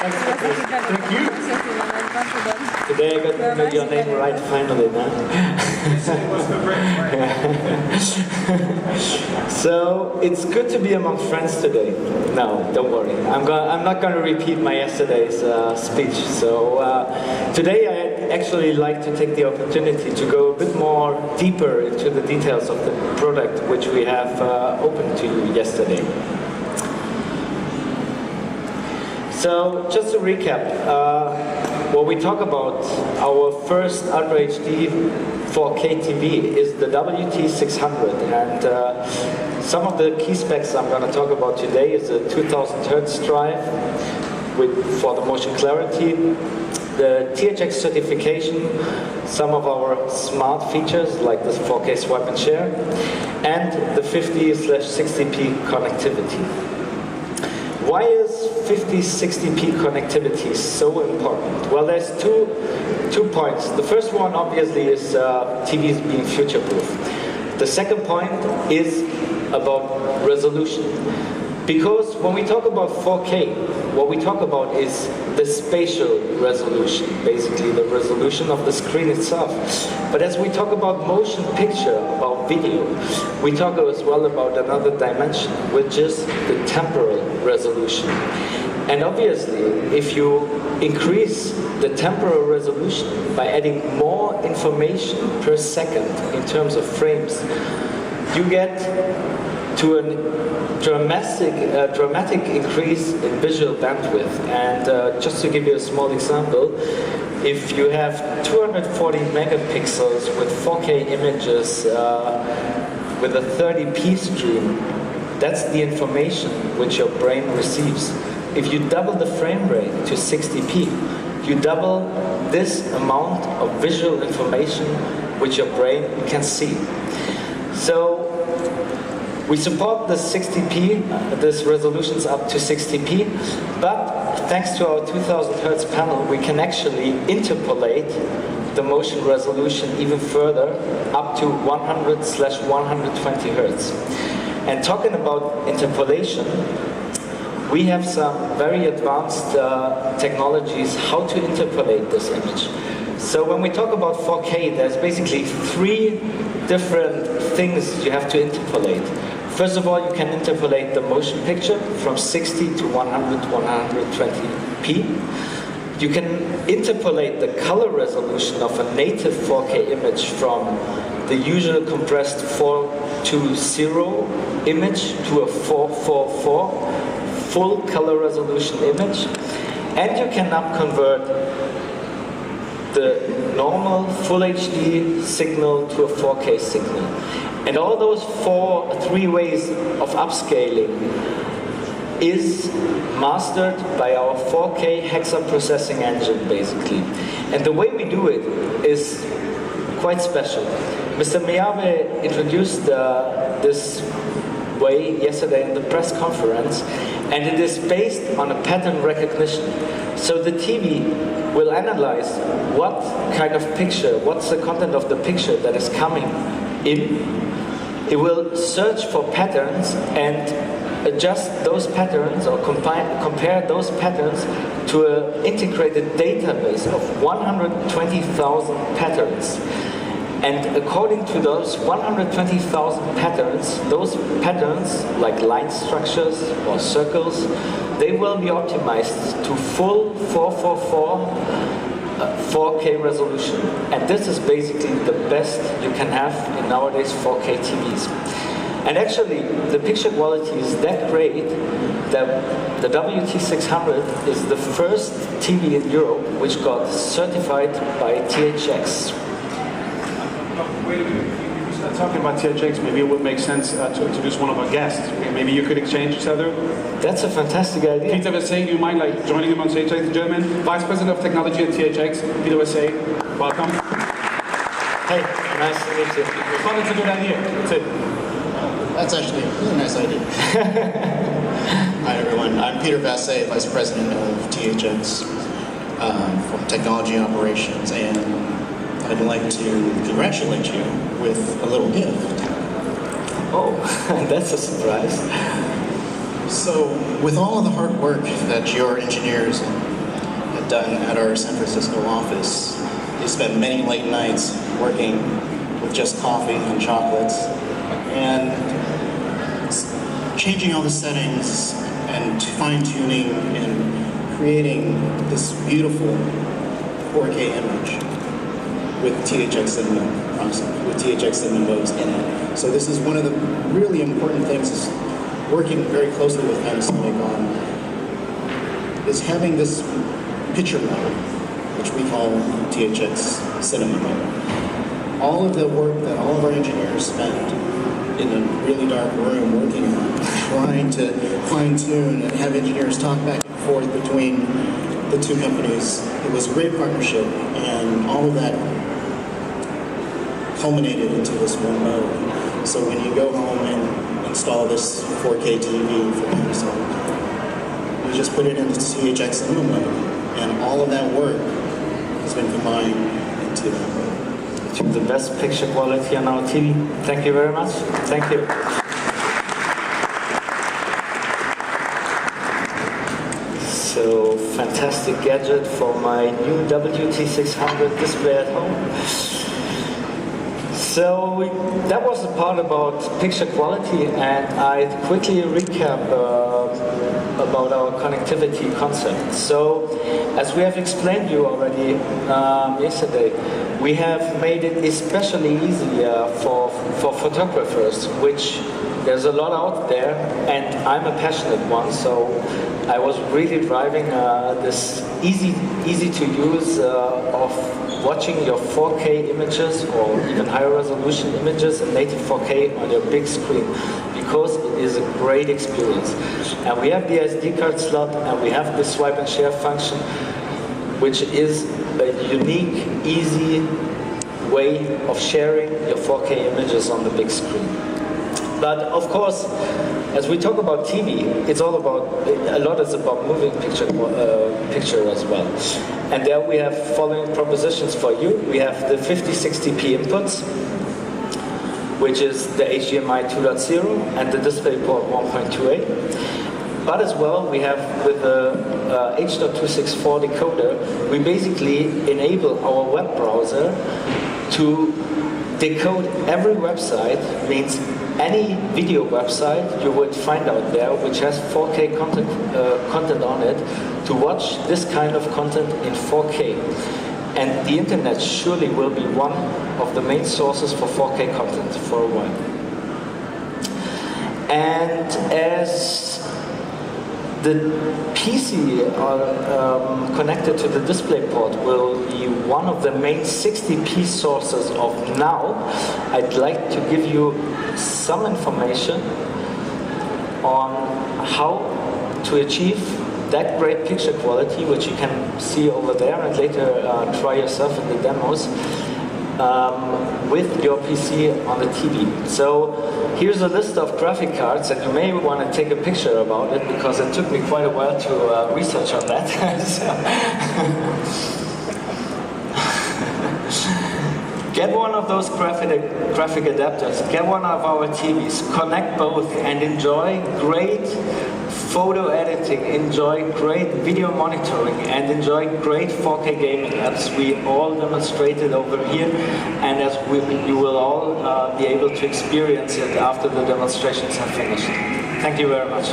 Thank you. Today I got to know your name right finally, man. So it's good to be among friends today. No, don't worry. I'm not going to repeat my yesterday's speech. So today I actually like to take the opportunity to go a bit more deeper into the details of the product which we have opened to you yesterday. So just to recap, what we talk about, our first Ultra HD 4K TV is the WT600, and some of the key specs I'm going to talk about today is a 2000 Hz drive for the motion clarity, the THX certification, some of our smart features like the 4K swipe and share, and the 50/60p connectivity. Why is 50/60p connectivity so important? Well, there's two points. The first one obviously is TVs being future-proof. The second point is about resolution. Because when we talk about 4K, what we talk about is the spatial resolution, basically the resolution of the screen itself. But as we talk about motion picture, about video, we talk as well about another dimension, which is the temporal resolution. And obviously, if you increase the temporal resolution by adding more information per second in terms of frames, you get to a dramatic increase in visual bandwidth. And just to give you a small example, if you have 240 megapixels with 4K images with a 30p stream, that's the information which your brain receives. If you double the frame rate to 60p, you double this amount of visual information which your brain can see. So we support the 60p, this resolution's up to 60p, but thanks to our 2000 Hz panel, we can actually interpolate the motion resolution even further, up to 100/120 Hz. And talking about interpolation, we have some very advanced technologies how to interpolate this image. So when we talk about 4K, there's basically three different things you have to interpolate. First of all, you can interpolate the motion picture from 60 to 100/120p. You can interpolate the color resolution of a native 4K image from the usual compressed 4:0 image to a 4:4:4 full color resolution image. And you can now convert the normal Full HD signal to a 4K signal. And all those three ways of upscaling is mastered by our 4K hexa processing engine, basically. And the way we do it is quite special. Mr. Miyave introduced this way yesterday in the press conference, and it is based on a pattern recognition. So the TV will analyze what kind of picture, what's the content of the picture that is coming in. It will search for patterns and adjust those patterns or compare those patterns to an integrated database of 120,000 patterns. And according to those 120,000 patterns, those patterns, like line structures or circles, they will be optimized to full 4:4:4 4K resolution. And this is basically the best you can have in nowadays 4K TVs. And actually, the picture quality is that great that the WT600 is the first TV in Europe which got certified by THX. Wait a minute. If we start talking about THX, maybe it would make sense to introduce one of our guests. Maybe you could exchange each other. That's a fantastic idea. Peter Vassay, do you mind joining him on stage, ladies and gentlemen? Vice President of Technology at THX, Peter Vassay. Welcome. Hey, nice to meet you. We wanted to do that here. That's it. That's actually a really nice idea. Hi everyone, I'm Peter Vassay, Vice President of THX from Technology Operations, and I'd like to congratulate you with a little gift. Oh, that's a surprise. So, with all of the hard work that your engineers and done at our San Francisco office. He spent many late nights working with just coffee and chocolates and changing all the settings and fine-tuning and creating this beautiful 4K image with THX cinema process, with THX cinema modes in it. So this is one of the really important things, is working very closely with Panasonic on, is having this picture mode, which we call THX cinema mode. All of the work that all of our engineers spend in a really dark room working on, trying to fine-tune and have engineers talk back and forth between the two companies. It was a great partnership, and all of that culminated into this one mode. So when you go home and install this 4K TV for Panasonic, you just put it into THX cinema mode, and all of that work has been combined into that mode. The best picture quality on our TV. Thank you very much. Thank you. So, fantastic gadget for my new WT600 display at home. So, that was the part about picture quality, and I'd quickly recap about our connectivity concept. So, as we have explained you already yesterday, we have made it especially easy for photographers, which there's a lot out there, and I'm a passionate one, so I was really driving this easy to use of watching your 4K images or even higher resolution images in native 4K on your big screen, because it is a great experience. And we have the SD card slot, and we have the swipe and share function, which is a unique, easy way of sharing your 4K images on the big screen. But of course, as we talk about TV, it's all about, a lot is about moving picture as well. And there we have following propositions for you. We have the 5060p inputs, which is the HDMI 2.0 and the DisplayPort 1.28. But as well, we have with the H.264 decoder, we basically enable our web browser to decode every website, means any video website you would find out there which has 4K content on it, to watch this kind of content in 4K. And the internet surely will be one of the main sources for 4K content for a while. And as the PC connected to the DisplayPort will be one of the main 60p sources of now, I'd like to give you some information on how to achieve that great picture quality, which you can see over there, and later try yourself in the demos with your PC on the TV. So here's a list of graphic cards, and you may want to take a picture about it, because it took me quite a while to research on that. Get one of those graphic adapters, get one of our TVs, connect both, and enjoy great photo editing, enjoy great video monitoring, and enjoy great 4K gaming apps. We all demonstrated over here, and as you will all be able to experience it after the demonstrations have finished. Thank you very much.